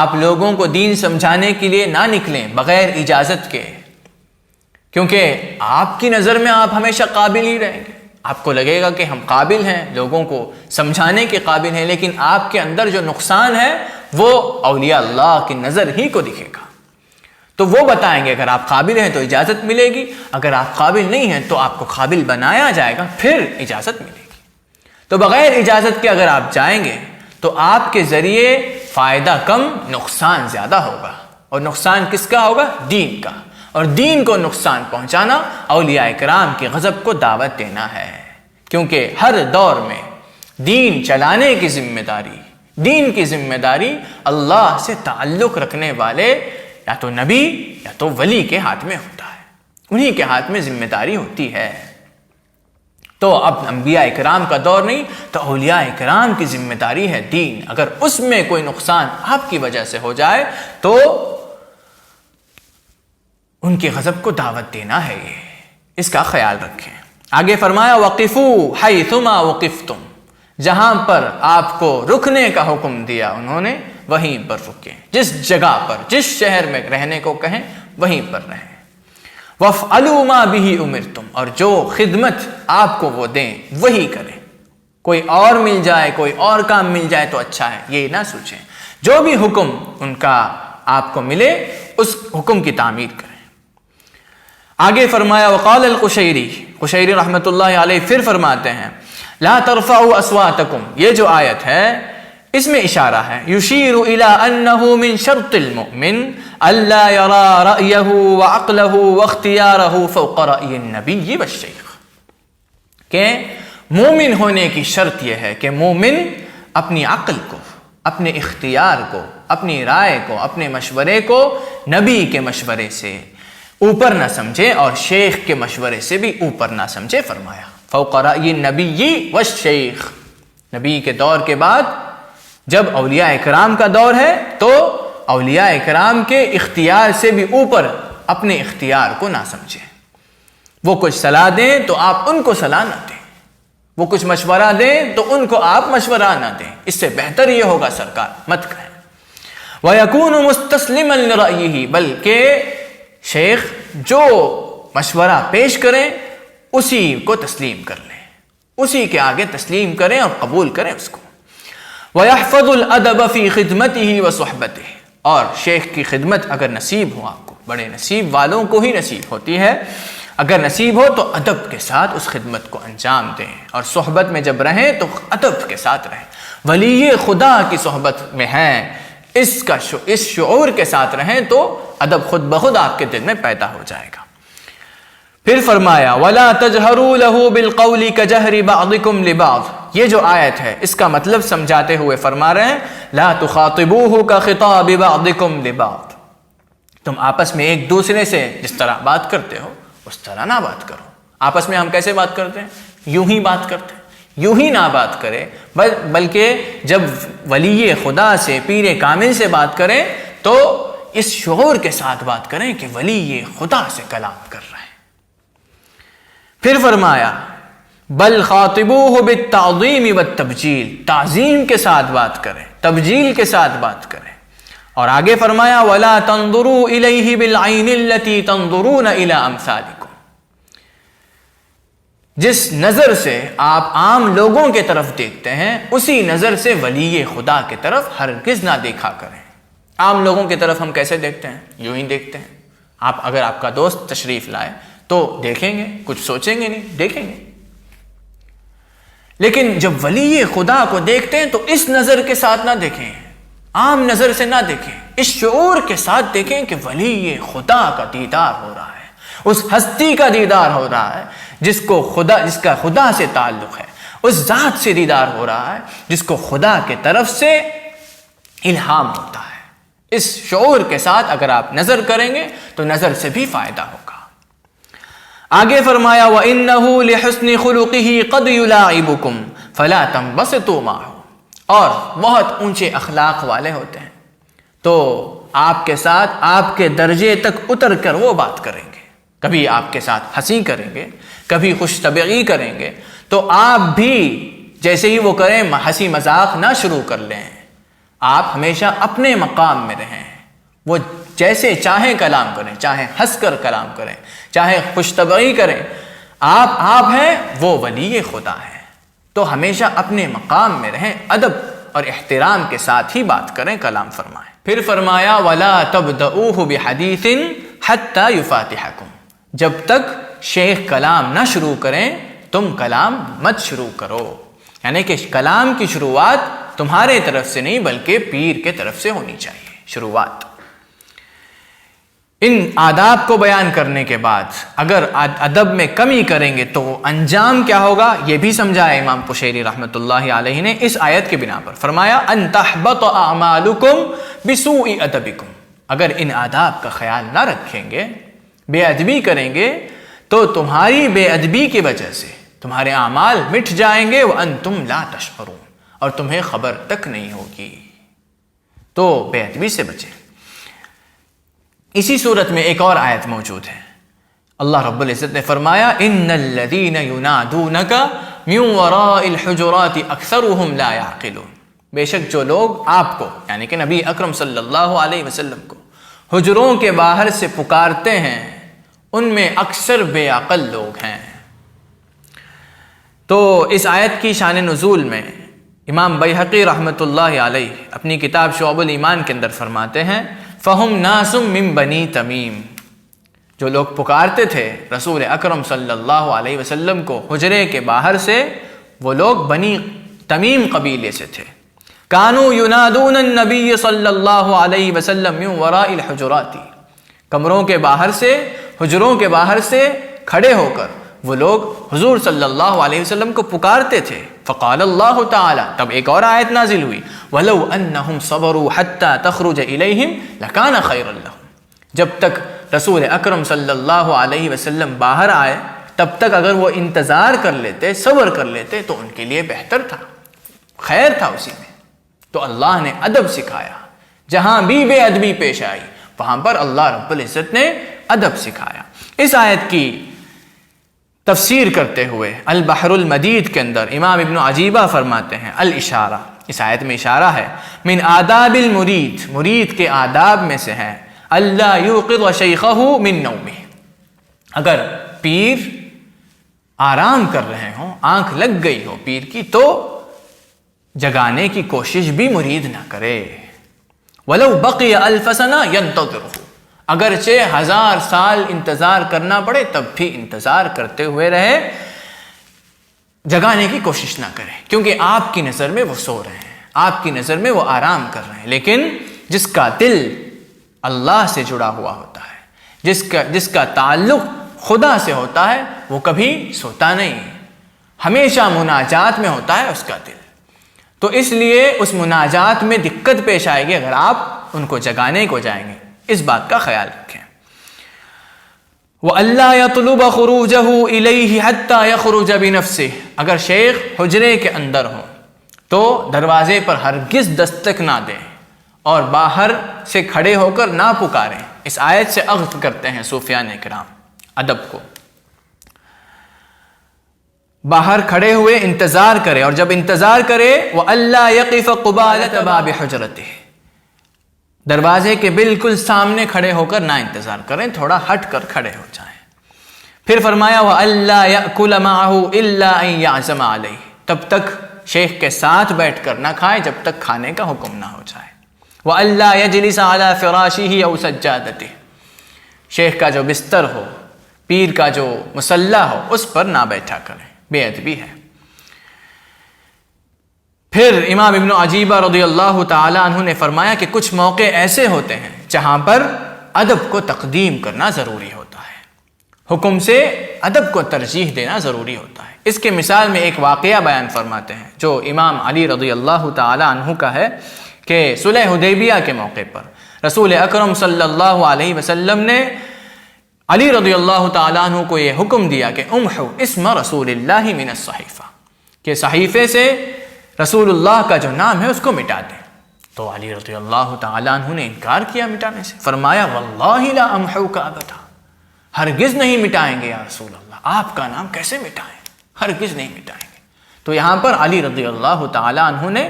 آپ لوگوں کو دین سمجھانے کے لیے نہ نکلیں بغیر اجازت کے، کیونکہ آپ کی نظر میں آپ ہمیشہ قابل ہی رہیں گے. آپ کو لگے گا کہ ہم قابل ہیں، لوگوں کو سمجھانے کے قابل ہیں، لیکن آپ کے اندر جو نقصان ہے وہ اولیاء اللہ کی نظر ہی کو دکھے گا. تو وہ بتائیں گے اگر آپ قابل ہیں تو اجازت ملے گی، اگر آپ قابل نہیں ہیں تو آپ کو قابل بنایا جائے گا، پھر اجازت ملے گی. تو بغیر اجازت کے اگر آپ جائیں گے تو آپ کے ذریعے فائدہ کم، نقصان زیادہ ہوگا. اور نقصان کس کا ہوگا؟ دین کا. اور دین کو نقصان پہنچانا اولیاء کرام کے غضب کو دعوت دینا ہے، کیونکہ ہر دور میں دین چلانے کی ذمہ داری، دین کی ذمہ داری اللہ سے تعلق رکھنے والے یا تو نبی یا تو ولی کے ہاتھ میں ہوتا ہے، انہی کے ہاتھ میں ذمہ داری ہوتی ہے. تو اب انبیاء اکرام کا دور نہیں، تو اولیاء اکرام کی ذمہ داری ہے دین. اگر اس میں کوئی نقصان آپ کی وجہ سے ہو جائے تو ان کے غضب کو دعوت دینا ہے، یہ اس کا خیال رکھیں. آگے فرمایا وقفوا حیثما وقفتم، جہاں پر آپ کو رکنے کا حکم دیا انہوں نے وہیں پر رکیں، جس جگہ پر، جس شہر میں رہنے کو کہیں وہیں پر رہیں. وَافْعَلُوا مَا بِهِ أُمِرْتُمْ، اور جو خدمت آپ کو وہ دیں وہی کریں. کوئی اور مل جائے، کوئی اور کام مل جائے تو اچھا ہے، یہ نہ سوچیں. جو بھی حکم ان کا آپ کو ملے اس حکم کی تعمیر کریں. آگے فرمایا وقال القشیری، قشیری رحمۃ اللہ علیہ پھر فرماتے ہیں لا ترفعوا اصواتکم، یہ جو آیت ہے اس میں اشارہ ہے یشیر الی انہ من شرط المؤمن الا یرى رأیہ وعقلہ واختیارہ فوق رأی النبی والشیخ، کہ مومن ہونے کی شرط یہ ہے کہ مومن اپنی عقل کو، اپنے اختیار کو، اپنی رائے کو، اپنے مشورے کو نبی کے مشورے سے اوپر نہ سمجھے اور شیخ کے مشورے سے بھی اوپر نہ سمجھے۔ فرمایا فوق رأی النبی والشیخ، نبی کے دور کے بعد جب اولیاء اکرام کا دور ہے تو اولیاء اکرام کے اختیار سے بھی اوپر اپنے اختیار کو نہ سمجھیں۔ وہ کچھ صلاح دیں تو آپ ان کو صلاح نہ دیں، وہ کچھ مشورہ دیں تو ان کو آپ مشورہ نہ دیں، اس سے بہتر یہ ہوگا سرکار مت کہیں۔ وَيَكُونُ مُسْتَسْلِمًا لِرَأْيِهِ، بلکہ شیخ جو مشورہ پیش کریں اسی کو تسلیم کر لیں، اسی کے آگے تسلیم کریں اور قبول کریں اس کو۔ وَيَحْفَظُ الْأَدَبَ فِي خِدْمَتِهِ وَصُحْبَتِهِ، اور شیخ کی خدمت اگر نصیب ہو آپ کو، بڑے نصیب والوں کو ہی نصیب ہوتی ہے، اگر نصیب ہو تو ادب کے ساتھ اس خدمت کو انجام دیں، اور صحبت میں جب رہیں تو ادب کے ساتھ رہیں۔ ولی خدا کی صحبت میں ہیں، اس شعور کے ساتھ رہیں تو ادب خود بخود آپ کے دل میں پیدا ہو جائے گا۔ پھر فرمایا وَلَا تَجْهَرُوا لَهُ بِالْقَوْلِ كَجَهْرِ بَعْضِكُمْ لِبَعْضٍ، یہ جو آیت ہے اس کا مطلب سمجھاتے ہوئے فرما رہے ہیں لَا تُخَاطِبُوهُ كَخِطَابِ بَعْضِكُمْ لِبَعْضٍ، تم آپس میں ایک دوسرے سے جس طرح بات کرتے ہو اس طرح نہ بات کرو۔ آپس میں ہم کیسے بات کرتے ہیں؟ یوں ہی بات کرتے ہیں، یوں ہی نہ بات کرے، بلکہ جب ولی خدا سے، پیر کامل سے بات کریں تو اس شعور کے ساتھ بات کریں کہ ولی خدا سے کلام کر رہے ہیں۔ پھر فرمایا بل خاطبوہ بالتعظیم والتبجیل، تعظیم کے ساتھ بات کریں، تبجیل کے ساتھ بات کریں۔ اور آگے فرمایا وَلَا تَنظُرُوا إِلَيْهِ بِالْعَيْنِ الَّتِي تَنظُرُونَ إِلَىٰ أَمْثَالِكُمْ، جس نظر سے آپ عام لوگوں کے طرف دیکھتے ہیں اسی نظر سے ولی خدا کے طرف ہرگز نہ دیکھا کریں۔ عام لوگوں کی طرف ہم کیسے دیکھتے ہیں؟ یوں ہی دیکھتے ہیں۔ اگر آپ کا دوست تشریف لائے تو دیکھیں گے، کچھ سوچیں گے نہیں، دیکھیں گے۔ لیکن جب ولی خدا کو دیکھتے ہیں تو اس نظر کے ساتھ نہ دیکھیں، عام نظر سے نہ دیکھیں، اس شعور کے ساتھ دیکھیں کہ ولی خدا کا دیدار ہو رہا ہے، اس ہستی کا دیدار ہو رہا ہے جس کا خدا سے تعلق ہے، اس ذات سے دیدار ہو رہا ہے جس کو خدا کے طرف سے الہام ہوتا ہے۔ اس شعور کے ساتھ اگر آپ نظر کریں گے تو نظر سے بھی فائدہ ہوگا۔ آگے فرمایا وَإِنَّهُ لِحُسْنِ خُلُقِهِ قَدْ يُلَاعِبُكُمْ فَلَا تَنبَسِطُوا مَعَهُ، اور بہت اونچے اخلاق والے ہوتے ہیں تو آپ کے ساتھ آپ کے درجے تک اتر کر وہ بات کریں گے، کبھی آپ کے ساتھ ہنسی کریں گے، کبھی خوش طبعی کریں گے، تو آپ بھی جیسے ہی وہ کریں ہنسی مذاق نہ شروع کر لیں، آپ ہمیشہ اپنے مقام میں رہیں، وہ جیسے چاہیں کلام کریں، چاہے ہنس کر کلام کریں، چاہے خوش طبعی کریں، آپ ہیں، وہ ولی خدا ہے، تو ہمیشہ اپنے مقام میں رہیں، ادب اور احترام کے ساتھ ہی بات کریں، کلام فرمائیں۔ پھر فرمایا وَلَا تَبْدَؤُوهُ بِحَدِيثٍ حَتَّى يُفَاتِحَكُمْ، جب تک شیخ کلام نہ شروع کریں تم کلام مت شروع کرو، یعنی کہ کلام کی شروعات تمہارے طرف سے نہیں بلکہ پیر کے طرف سے ہونی چاہیے شروعات۔ ان آداب کو بیان کرنے کے بعد اگر ادب میں کمی کریں گے تو انجام کیا ہوگا یہ بھی سمجھایا امام قشیری رحمۃ اللہ علیہ نے اس آیت کے بنا پر۔ فرمایا ان تحبط اعمالکم بسوء ادبکم، اگر ان آداب کا خیال نہ رکھیں گے، بے ادبی کریں گے تو تمہاری بے ادبی کی وجہ سے تمہارے اعمال مٹ جائیں گے، وانتم لا تشعرون، اور تمہیں خبر تک نہیں ہوگی، تو بے ادبی سے بچیں۔ اسی صورت میں ایک اور آیت موجود ہے، اللہ رب العزت نے فرمایا ان الذین ینادونک من وراء الحجرات اکثرهم لا یعقلون، بے شک جو لوگ آپ کو یعنی کہ نبی اکرم صلی اللہ علیہ وسلم کو حجروں کے باہر سے پکارتے ہیں ان میں اکثر بے عقل لوگ ہیں۔ تو اس آیت کی شان نزول میں امام بیہقی رحمۃ اللہ علیہ اپنی کتاب شعب الایمان کے اندر فرماتے ہیں فہم ناسم من بنی تمیم، جو لوگ پکارتے تھے رسول اکرم صلی اللہ علیہ وسلم کو حجرے کے باہر سے، وہ لوگ بنی تمیم قبیلے سے تھے۔ کانوا ینادون النبی صلی اللہ علیہ وسلم من وراء الحجرات، کمروں کے باہر سے، حجروں کے باہر سے کھڑے ہو کر وہ لوگ حضور صلی اللہ علیہ وسلم کو پکارتے تھے۔ فقال اللہ تعالی، تب ایک اور آیت نازل ہوئی، وَلَوْ أَنَّهُمْ صَبَرُوا حَتَّى تَخْرُجَ إِلَيْهِمْ لَكَانَ خَيْرًا لَهُمْ، جب تک رسول اکرم صلی اللہ علیہ وسلم باہر آئے تب تک اگر وہ انتظار کر لیتے، صبر کر لیتے تو ان کے لیے بہتر تھا، خیر تھا اسی میں۔ تو اللہ نے ادب سکھایا، جہاں بھی بے ادبی پیش آئی وہاں پر اللہ رب العزت نے ادب سکھایا۔ اس آیت کی تفسیر کرتے ہوئے البحر المدید کے اندر امام ابن عجیبہ فرماتے ہیں الاشارہ، اس آیت میں اشارہ ہے، من آداب المرید، مرید کے آداب میں سے ہے اللہ یوقظ شیخہ من نومہ، اگر پیر آرام کر رہے ہوں، آنکھ لگ گئی ہو پیر کی، تو جگانے کی کوشش بھی مرید نہ کرے۔ وَلَوْ بَقِيَ أَلْفَ سَنَةٍ يَنْتَظِرُهُ، اگرچہ 1000 سال انتظار کرنا پڑے تب بھی انتظار کرتے ہوئے رہے، جگانے کی کوشش نہ کرے، کیونکہ آپ کی نظر میں وہ سو رہے ہیں، آپ کی نظر میں وہ آرام کر رہے ہیں۔ لیکن جس کا دل اللہ سے جڑا ہوا ہوتا ہے، جس کا تعلق خدا سے ہوتا ہے، وہ کبھی سوتا نہیں، ہمیشہ مناجات میں ہوتا ہے اس کا دل۔ تو اس لیے اس مناجات میں دقت پیش آئے گی اگر آپ ان کو جگانے کو جائیں گے، اس بات کا خیال رکھیں۔ وَأَلَّا يَطْلُبَ خُرُوجَهُ إِلَيْهِ حَتَّى يَخْرُجَ بِنَفْسِهِ، اگر شیخ حجرے کے اندر ہوں تو دروازے پر ہرگز دستک نہ دیں اور باہر سے کھڑے ہو کر نہ پکاریں۔ اس آیت سے اخذ کرتے ہیں صوفیان کرام ادب کو، باہر کھڑے ہوئے انتظار کرے، اور جب انتظار کرے وَأَلَّا يَقِفَ قُبَالَةَ بَابِ حُجْرَتِهِ، دروازے کے بالکل سامنے کھڑے ہو کر نہ انتظار کریں، تھوڑا ہٹ کر کھڑے ہو جائیں۔ پھر فرمایا وَأَلَّا يَأْكُلَ مَعَهُ إِلَّا أَن يَعْزَمَ عَلَيْهِ، تب تک شیخ کے ساتھ بیٹھ کر نہ کھائے جب تک کھانے کا حکم نہ ہو جائے۔ وَأَلَّا يَجْلِسَ عَلَى فِرَاشِهِ أَوْ سَجَّادَتِهِ، شیخ کا جو بستر ہو، پیر کا جو مصلی ہو، اس پر نہ بیٹھا کریں، بے ادبی ہے۔ پھر امام ابن عجیبہ رضی اللہ تعالی عنہ نے فرمایا کہ کچھ موقع ایسے ہوتے ہیں جہاں پر ادب کو تقدیم کرنا ضروری ہوتا ہے، حکم سے ادب کو ترجیح دینا ضروری ہوتا ہے۔ اس کے مثال میں ایک واقعہ بیان فرماتے ہیں جو امام علی رضی اللہ تعالی عنہ کا ہے کہ صلح حدیبیہ کے موقع پر رسول اکرم صلی اللہ علیہ وسلم نے علی رضی اللہ تعالیٰ عنہ کو یہ حکم دیا کہ امحو اسم رسول اللہ من الصحیفہ، کہ صحیفے سے رسول اللہ کا جو نام ہے اس کو مٹا دیں۔ تو علی رضی اللہ تعالیٰ عنہ نے انکار کیا مٹانے سے، فرمایا واللہ لا امحوک ابدا، ہرگز نہیں مٹائیں گے یا رسول اللہ، آپ کا نام کیسے مٹائیں، ہرگز نہیں مٹائیں گے۔ تو یہاں پر علی رضی اللہ تعالیٰ عنہ نے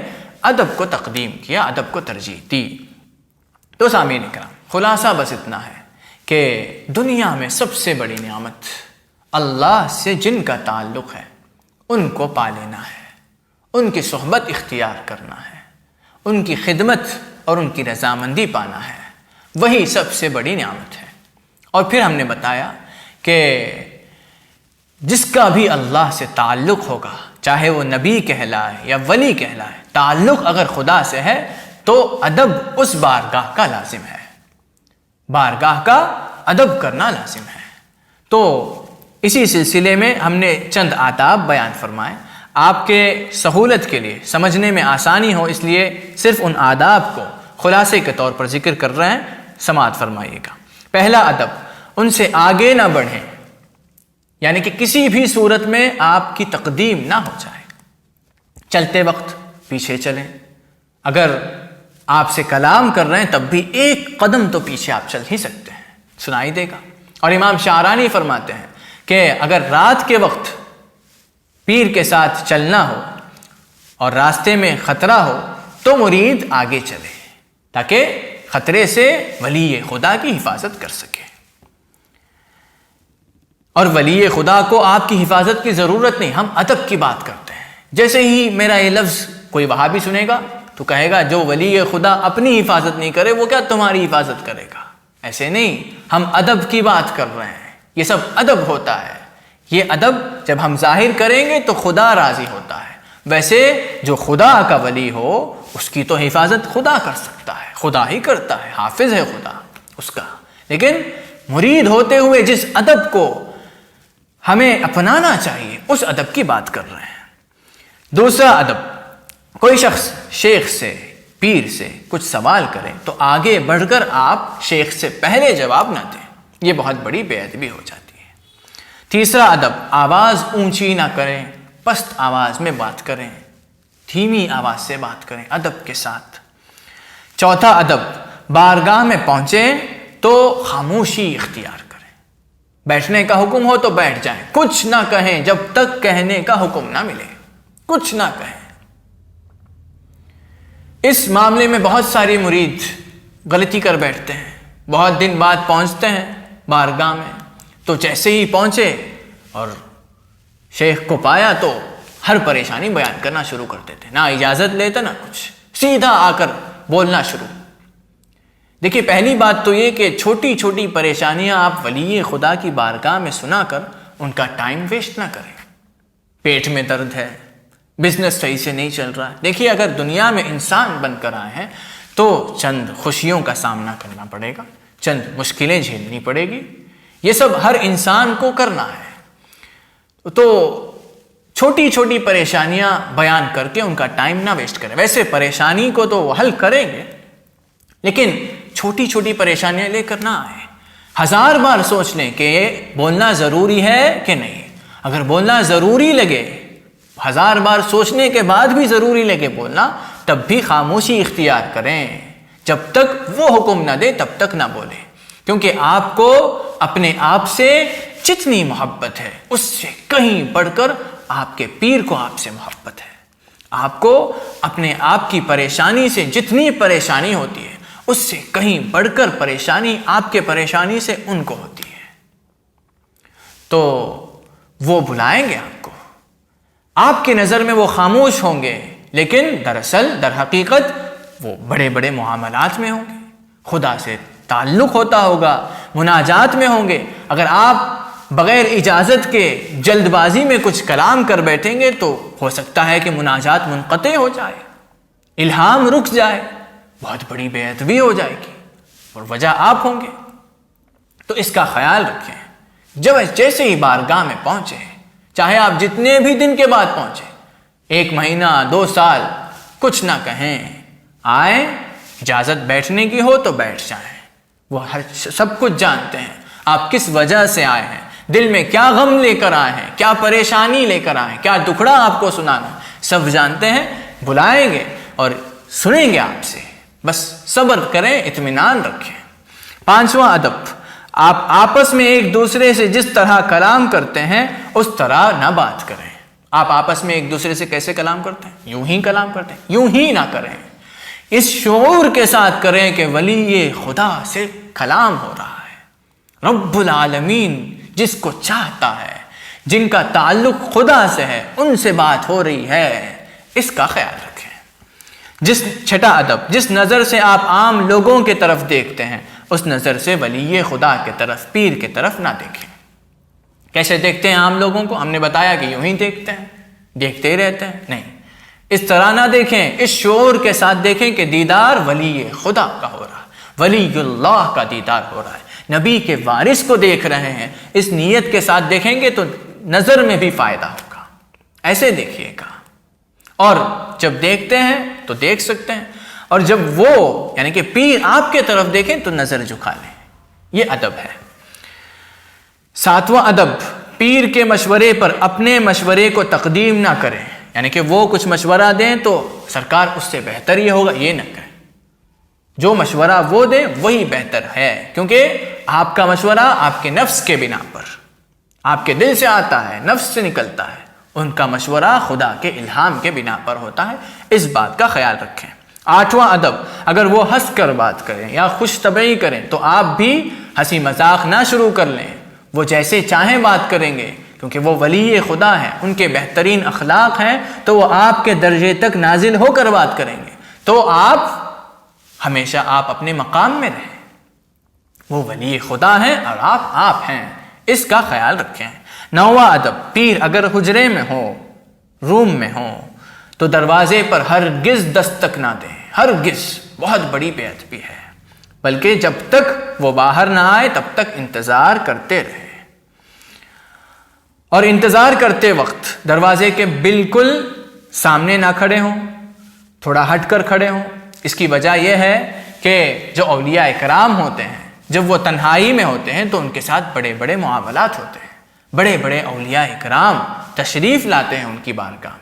ادب کو تقدیم کیا، ادب کو ترجیح دی۔ تو سامعین کرام، خلاصہ بس اتنا ہے کہ دنیا میں سب سے بڑی نعمت اللہ سے جن کا تعلق ہے ان کو پا لینا ہے، ان کی صحبت اختیار کرنا ہے، ان کی خدمت اور ان کی رضامندی پانا ہے، وہی سب سے بڑی نعمت ہے۔ اور پھر ہم نے بتایا کہ جس کا بھی اللہ سے تعلق ہوگا، چاہے وہ نبی کہلائے یا ولی کہلائے، تعلق اگر خدا سے ہے تو ادب اس بارگاہ کا لازم ہے، بارگاہ کا ادب کرنا لازم ہے۔ تو اسی سلسلے میں ہم نے چند آداب بیان فرمائے، آپ کے سہولت کے لیے، سمجھنے میں آسانی ہو اس لیے صرف ان آداب کو خلاصے کے طور پر ذکر کر رہے ہیں، سماعت فرمائیے گا۔ پہلا ادب، ان سے آگے نہ بڑھیں، یعنی کہ کسی بھی صورت میں آپ کی تقدیم نہ ہو جائے، چلتے وقت پیچھے چلیں، اگر آپ سے کلام کر رہے ہیں تب بھی ایک قدم تو پیچھے آپ چل ہی سکتے ہیں، سنائی دے گا۔ اور امام شعرانی فرماتے ہیں کہ اگر رات کے وقت پیر کے ساتھ چلنا ہو اور راستے میں خطرہ ہو تو مرید آگے چلے تاکہ خطرے سے ولی خدا کی حفاظت کر سکے۔ اور ولی خدا کو آپ کی حفاظت کی ضرورت نہیں، ہم ادب کی بات کرتے ہیں۔ جیسے ہی میرا یہ لفظ کوئی وہابی سنے گا تو کہے گا جو ولی خدا اپنی حفاظت نہیں کرے وہ کیا تمہاری حفاظت کرے گا، ایسے نہیں، ہم ادب کی بات کر رہے ہیں، یہ سب ادب ہوتا ہے۔ یہ ادب جب ہم ظاہر کریں گے تو خدا راضی ہوتا ہے، ویسے جو خدا کا ولی ہو اس کی تو حفاظت خدا کر سکتا ہے، خدا ہی کرتا ہے، حافظ ہے خدا اس کا. لیکن مرید ہوتے ہوئے جس ادب کو ہمیں اپنانا چاہیے اس ادب کی بات کر رہے ہیں. دوسرا ادب، کوئی شخص شیخ سے، پیر سے کچھ سوال کرے تو آگے بڑھ کر آپ شیخ سے پہلے جواب نہ دیں، یہ بہت بڑی بے ادبی ہو جاتی ہے. تیسرا ادب، آواز اونچی نہ کریں، پست آواز میں بات کریں، دھیمی آواز سے بات کریں ادب کے ساتھ. چوتھا ادب، بارگاہ میں پہنچیں تو خاموشی اختیار کریں، بیٹھنے کا حکم ہو تو بیٹھ جائیں، کچھ نہ کہیں جب تک کہنے کا حکم نہ ملے، کچھ نہ کہیں. اس معاملے میں بہت ساری مرید غلطی کر بیٹھتے ہیں. بہت دن بعد پہنچتے ہیں بارگاہ میں تو جیسے ہی پہنچے اور شیخ کو پایا تو ہر پریشانی بیان کرنا شروع کر دیتے، نہ اجازت لیتے نہ کچھ، سیدھا آ کر بولنا شروع. دیکھیے پہلی بات تو یہ کہ چھوٹی چھوٹی پریشانیاں آپ ولی خدا کی بارگاہ میں سنا کر ان کا ٹائم ویسٹ نہ کریں. پیٹ میں درد ہے، بزنس صحیح سے نہیں چل رہا ہے. دیکھیے اگر دنیا میں انسان بن کر آئے ہیں تو چند خوشیوں کا سامنا کرنا پڑے گا، چند مشکلیں جھیلنی پڑے گی، یہ سب ہر انسان کو کرنا ہے. تو چھوٹی چھوٹی پریشانیاں بیان کر کے ان کا ٹائم نہ ویسٹ کریں. ویسے پریشانی کو تو وہ حل کریں گے لیکن چھوٹی چھوٹی پریشانیاں لے کر نہ آئیں. 1000 بار سوچ لیں کہ بولنا ضروری ہے کہ نہیں. اگر بولنا ضروری لگے، 1000 بار سوچنے کے بعد بھی ضروری لگے بولنا، تب بھی خاموشی اختیار کریں. جب تک وہ حکم نہ دے تب تک نہ بولیں، کیونکہ آپ کو اپنے آپ سے جتنی محبت ہے اس سے کہیں بڑھ کر آپ کے پیر کو آپ سے محبت ہے. آپ کو اپنے آپ کی پریشانی سے جتنی پریشانی ہوتی ہے اس سے کہیں بڑھ کر پریشانی آپ کے پریشانی سے ان کو ہوتی ہے. تو وہ بلائیں گے آپ کو، آپ کی نظر میں وہ خاموش ہوں گے لیکن دراصل در حقیقت وہ بڑے بڑے معاملات میں ہوں گے، خدا سے تعلق ہوتا ہوگا، مناجات میں ہوں گے. اگر آپ بغیر اجازت کے جلد بازی میں کچھ کلام کر بیٹھیں گے تو ہو سکتا ہے کہ مناجات منقطع ہو جائے، الہام رک جائے، بہت بڑی بے ادبی ہو جائے گی اور وجہ آپ ہوں گے. تو اس کا خیال رکھیں. جب جیسے ہی بارگاہ میں پہنچے، چاہے آپ جتنے بھی دن کے بعد پہنچے، 1 مہینہ 2 سال، کچھ نہ کہیں، آئیں، اجازت بیٹھنے کی ہو تو بیٹھ جائیں. وہ سب کچھ جانتے ہیں آپ کس وجہ سے آئے ہیں، دل میں کیا غم لے کر آئے ہیں، کیا پریشانی لے کر آئے ہیں، کیا دکھڑا آپ کو سنانا، سب جانتے ہیں. بلائیں گے اور سنیں گے آپ سے، بس صبر کریں، اطمینان رکھیں. 5واں ادب، آپ آپس میں ایک دوسرے سے جس طرح کلام کرتے ہیں اس طرح نہ بات کریں. آپ آپس میں ایک دوسرے سے کیسے کلام کرتے ہیں؟ یوں ہی کلام کرتے ہیں، یوں ہی نہ کریں. اس شعور کے ساتھ کریں کہ ولی خدا سے کلام ہو رہا ہے، رب العالمین جس کو چاہتا ہے، جن کا تعلق خدا سے ہے، ان سے بات ہو رہی ہے. اس کا خیال رکھیں. چھٹا ادب، جس نظر سے آپ عام لوگوں کے طرف دیکھتے ہیں اس نظر سے ولی خدا کے طرف، پیر کے طرف نہ دیکھیں. کیسے دیکھتے ہیں عام لوگوں کو؟ ہم نے بتایا کہ یوں ہی دیکھتے ہیں، دیکھتے ہی رہتے ہیں. نہیں، اس طرح نہ دیکھیں. اس شعور کے ساتھ دیکھیں کہ دیدار ولی خدا کا ہو رہا ہے، ولی اللہ کا دیدار ہو رہا ہے، نبی کے وارث کو دیکھ رہے ہیں. اس نیت کے ساتھ دیکھیں گے تو نظر میں بھی فائدہ ہوگا. ایسے دیکھیے گا. اور جب دیکھتے ہیں تو دیکھ سکتے ہیں، اور جب وہ یعنی کہ پیر آپ کے طرف دیکھیں تو نظر جھکا لیں. یہ ادب ہے. 7واں ادب، پیر کے مشورے پر اپنے مشورے کو تقدیم نہ کریں. یعنی کہ وہ کچھ مشورہ دیں تو سرکار اس سے بہتر یہ ہوگا، یہ نہ کریں. جو مشورہ وہ دیں وہی بہتر ہے، کیونکہ آپ کا مشورہ آپ کے نفس کے بنا پر، آپ کے دل سے آتا ہے، نفس سے نکلتا ہے. ان کا مشورہ خدا کے الہام کے بنا پر ہوتا ہے. اس بات کا خیال رکھیں. 8واں ادب، اگر وہ ہنس کر بات کریں یا خوش طبعی کریں تو آپ بھی ہنسی مذاق نہ شروع کر لیں. وہ جیسے چاہیں بات کریں گے، کیونکہ وہ ولی خدا ہیں، ان کے بہترین اخلاق ہیں، تو وہ آپ کے درجے تک نازل ہو کر بات کریں گے. تو آپ ہمیشہ اپنے مقام میں رہیں. وہ ولی خدا ہیں اور آپ ہیں. اس کا خیال رکھیں. 9واں ادب، پیر اگر حجرے میں ہو، روم میں ہو، تو دروازے پر ہرگز دستک نہ دیں، ہرگز، بہت بڑی بے ادبی ہے، بلکہ جب تک وہ باہر نہ آئے تب تک انتظار کرتے رہیں، اور انتظار کرتے وقت دروازے کے بالکل سامنے نہ کھڑے ہوں، تھوڑا ہٹ کر کھڑے ہوں۔ اس کی وجہ یہ ہے کہ جو اولیاء کرام ہوتے ہیں جب وہ تنہائی میں ہوتے ہیں تو ان کے ساتھ بڑے بڑے معاملات ہوتے ہیں، بڑے بڑے اولیاء کرام تشریف لاتے ہیں ان کی بارگاہ میں،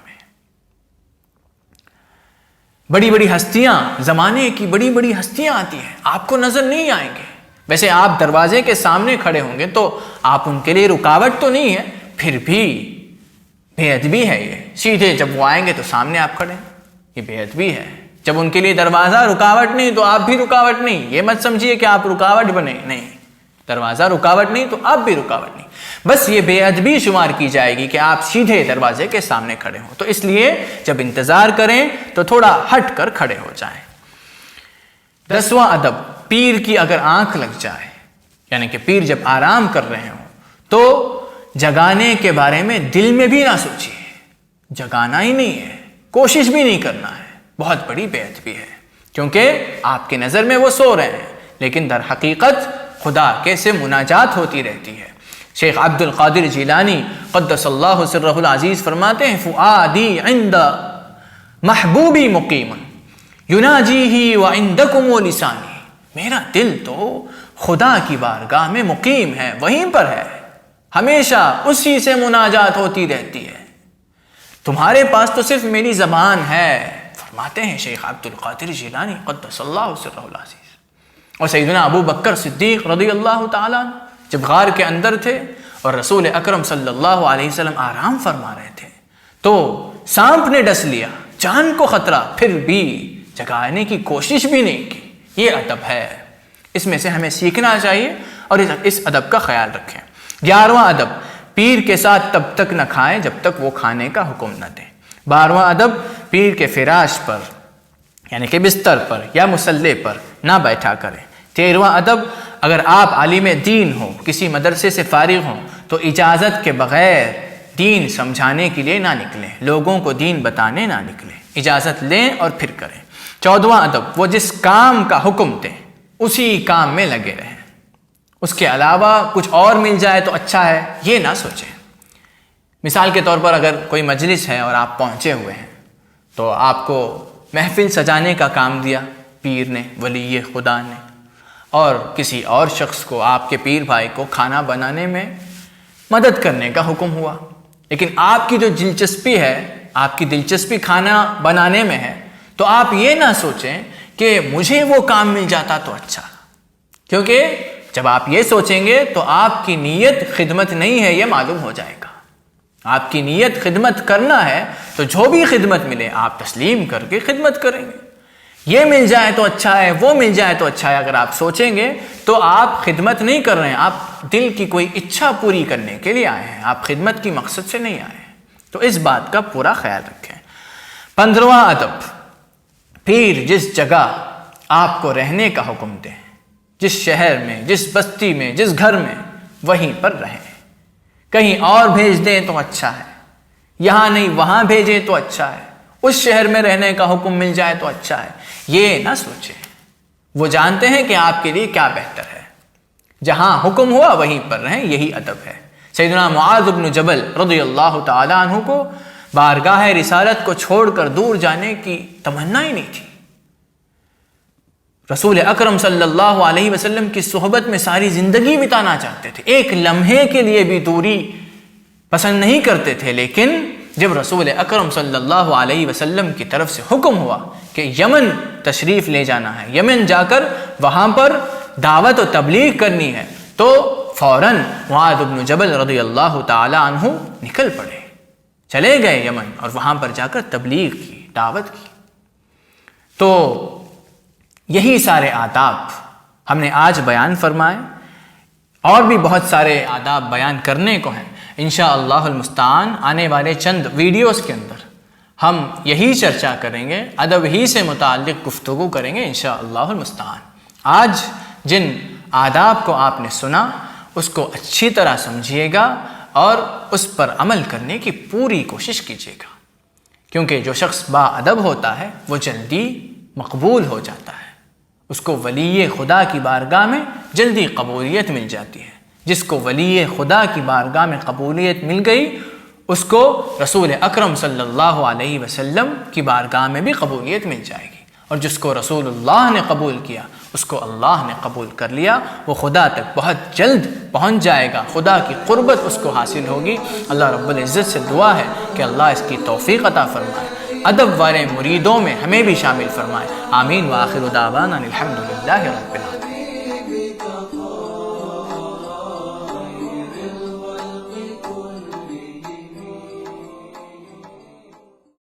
بڑی بڑی ہستیاں، زمانے کی بڑی بڑی ہستیاں آتی ہیں، آپ کو نظر نہیں آئیں گے، ویسے آپ دروازے کے سامنے کھڑے ہوں گے تو آپ ان کے لیے رکاوٹ تو نہیں ہے، پھر بھی بے ادبی ہے یہ، سیدھے جب وہ آئیں گے تو سامنے آپ کھڑے ہیں، یہ بے ادبی ہے۔ جب ان کے لیے دروازہ رکاوٹ نہیں تو آپ بھی رکاوٹ نہیں، یہ مت سمجھیے کہ آپ رکاوٹ بنے، نہیں، دروازہ رکاوٹ نہیں تو آپ بھی رکاوٹ نہیں، بس یہ بے ادبی شمار کی جائے گی کہ آپ سیدھے دروازے کے سامنے کھڑے ہوں۔ تو اس لیے جب انتظار کریں تو تھوڑا ہٹ کر کھڑے ہو جائیں۔ 10واں ادب، پیر کی اگر آنکھ لگ جائے، یعنی کہ پیر جب آرام کر رہے ہوں تو جگانے کے بارے میں دل میں بھی نہ سوچیے، جگانا ہی نہیں ہے، کوشش بھی نہیں کرنا ہے، بہت بڑی بے ادبی ہے، کیونکہ آپ کی نظر میں وہ سو رہے ہیں لیکن در حقیقت خدا کے سے مناجات ہوتی رہتی ہے۔ شیخ عبد القادر جیلانی قدس اللہ سرہ العزیز فرماتے ہیں، فؤادی عند محبوبی مقیم یناجیہ وعندکم لسانی، میرا دل تو خدا کی بارگاہ میں مقیم ہے، وہیں پر ہے، ہمیشہ اسی سے مناجات ہوتی رہتی ہے، تمہارے پاس تو صرف میری زبان ہے، فرماتے ہیں شیخ عبد القادر جیلانی قدس اللہ سرہ العزیز۔ اور سیدنا ابو بکر صدیق رضی اللہ تعالیٰ جب غار کے اندر تھے اور رسول اکرم صلی اللہ علیہ وسلم آرام فرما رہے تھے تو سانپ نے ڈس لیا، جان کو خطرہ، پھر بھی جگانے کی کوشش بھی نہیں کی، یہ ادب ہے، اس میں سے ہمیں سیکھنا چاہیے اور اس ادب کا خیال رکھیں۔ 11واں ادب، پیر کے ساتھ تب تک نہ کھائیں جب تک وہ کھانے کا حکم نہ دیں۔ 12واں ادب، پیر کے فراش پر یعنی کہ بستر پر یا مصلے پر نہ بیٹھا کریں۔ 13واں ادب، اگر آپ عالم دین ہو، کسی مدرسے سے فارغ ہوں تو اجازت کے بغیر دین سمجھانے کے لیے نہ نکلیں، لوگوں کو دین بتانے نہ نکلیں، اجازت لیں اور پھر کریں۔ 14واں ادب، وہ جس کام کا حکم دیں اسی کام میں لگے رہیں، اس کے علاوہ کچھ اور مل جائے تو اچھا ہے یہ نہ سوچیں۔ مثال کے طور پر اگر کوئی مجلس ہے اور آپ پہنچے ہوئے ہیں تو آپ کو محفل سجانے کا کام دیا پیر نے، ولی خدا نے، اور کسی اور شخص کو، آپ کے پیر بھائی کو کھانا بنانے میں مدد کرنے کا حکم ہوا، لیکن آپ کی جو دلچسپی ہے، آپ کی دلچسپی کھانا بنانے میں ہے، تو آپ یہ نہ سوچیں کہ مجھے وہ کام مل جاتا تو اچھا، کیونکہ جب آپ یہ سوچیں گے تو آپ کی نیت خدمت نہیں ہے، یہ معلوم ہو جائے گا۔ آپ کی نیت خدمت کرنا ہے تو جو بھی خدمت ملے آپ تسلیم کر کے خدمت کریں گے، یہ مل جائے تو اچھا ہے، وہ مل جائے تو اچھا ہے، اگر آپ سوچیں گے تو آپ خدمت نہیں کر رہے ہیں، آپ دل کی کوئی اچھا پوری کرنے کے لیے آئے ہیں، آپ خدمت کی مقصد سے نہیں آئے ہیں، تو اس بات کا پورا خیال رکھیں۔ 15واں ادب، پیر جس جگہ آپ کو رہنے کا حکم دیں، جس شہر میں، جس بستی میں، جس گھر میں، وہیں پر رہیں، کہیں اور بھیج دیں تو اچھا ہے، یہاں نہیں وہاں بھیجیں تو اچھا ہے، اس شہر میں رہنے کا حکم مل جائے تو اچھا ہے، یہ نہ سوچیں، وہ جانتے ہیں کہ آپ کے لیے کیا بہتر ہے، جہاں حکم ہوا وہیں پر رہیں، یہی ادب ہے۔ سیدنا معاذ بن جبل رضی اللہ تعالیٰ عنہ کو بارگاہ رسالت کو چھوڑ کر دور جانے کی تمنا ہی نہیں تھی، رسول اکرم صلی اللہ علیہ وسلم کی صحبت میں ساری زندگی بتانا چاہتے تھے، ایک لمحے کے لیے بھی دوری پسند نہیں کرتے تھے، لیکن جب رسول اکرم صلی اللہ علیہ وسلم کی طرف سے حکم ہوا کہ یمن تشریف لے جانا ہے، یمن جا کر وہاں پر دعوت و تبلیغ کرنی ہے، تو فوراً معاذ بن جبل رضی اللہ تعالی عنہ نکل پڑے، چلے گئے یمن اور وہاں پر جا کر تبلیغ کی، دعوت کی۔ تو یہی سارے آداب ہم نے آج بیان فرمائے، اور بھی بہت سارے آداب بیان کرنے کو ہیں، انشاءاللہ المستعان آنے والے چند ویڈیوز کے اندر ہم یہی چرچا کریں گے، ادب ہی سے متعلق گفتگو کریں گے انشاءاللہ المستعان۔ آج جن آداب کو آپ نے سنا اس کو اچھی طرح سمجھیے گا اور اس پر عمل کرنے کی پوری کوشش کیجیے گا، کیونکہ جو شخص با ادب ہوتا ہے وہ جلدی مقبول ہو جاتا ہے، اس کو ولی خدا کی بارگاہ میں جلدی قبولیت مل جاتی ہے۔ جس کو ولی خدا کی بارگاہ میں قبولیت مل گئی اس کو رسول اکرم صلی اللہ علیہ وسلم کی بارگاہ میں بھی قبولیت مل جائے گی، اور جس کو رسول اللہ نے قبول کیا اس کو اللہ نے قبول کر لیا، وہ خدا تک بہت جلد پہنچ جائے گا، خدا کی قربت اس کو حاصل ہوگی۔ اللہ رب العزت سے دعا ہے کہ اللہ اس کی توفیق عطا فرمائے، ادب والے مریدوں میں ہمیں بھی شامل فرمائے۔ آمین وآخر دعوانا الحمدللہ رب العالمین۔